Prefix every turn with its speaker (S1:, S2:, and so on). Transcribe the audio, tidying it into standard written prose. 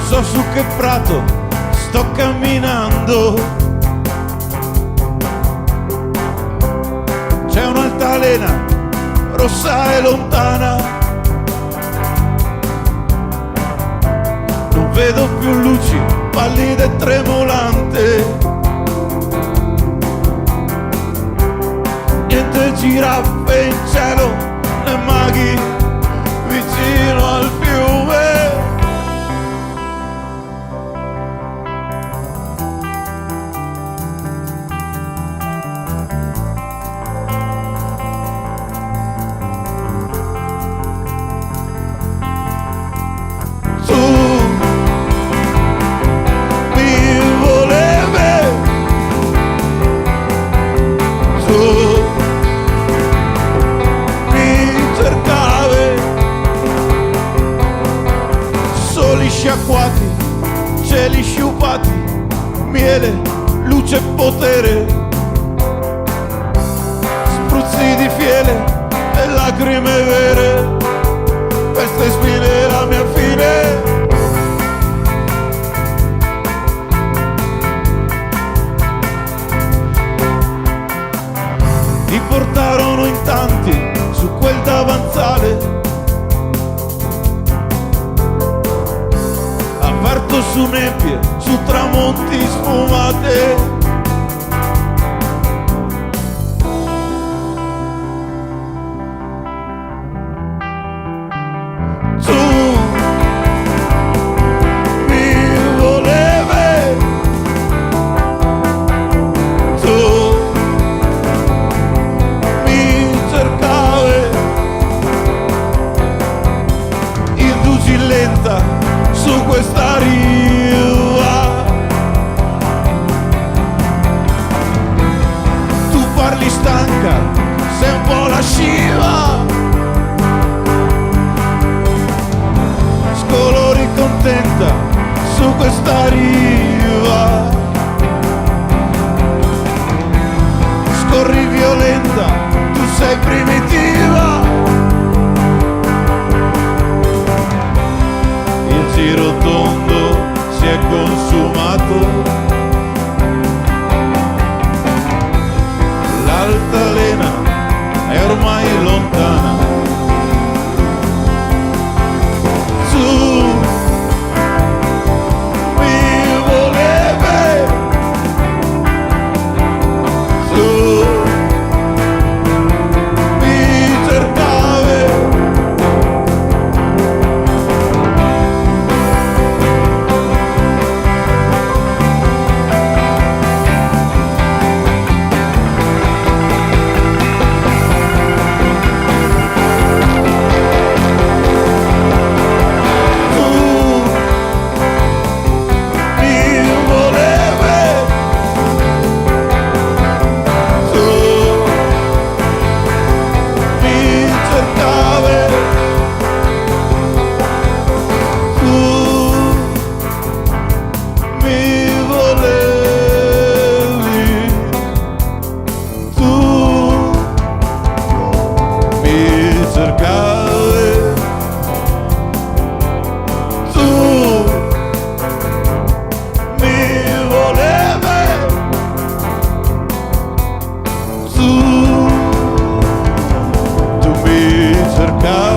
S1: so su che prato sto camminando. C'è un'altalena rossa e lontana, non vedo più luci, pallida e tremolante. Niente giraffe in cielo né maghi vicino al fiume. Tu mi volevi, tu sciacquati, cieli sciupati, miele, luce e potere, spruzzi di fiele e lacrime vere, questa è spine la mia fine. Ti portarono in tanti su quel davanzale, aperto su nebbie, su tramonti sfumate. Tu mi volevi, tu mi cercavi, indugi lenta su questa riva. Tu parli stanca, sei un po' lasciva, scolori contenta su questa riva. Scorri violenta, tu sei primitiva. Il giro tondo si è consumato, l'altalena è ormai lontana. Tu mi volevi, tu mi cercavi. Tu mi cercavi.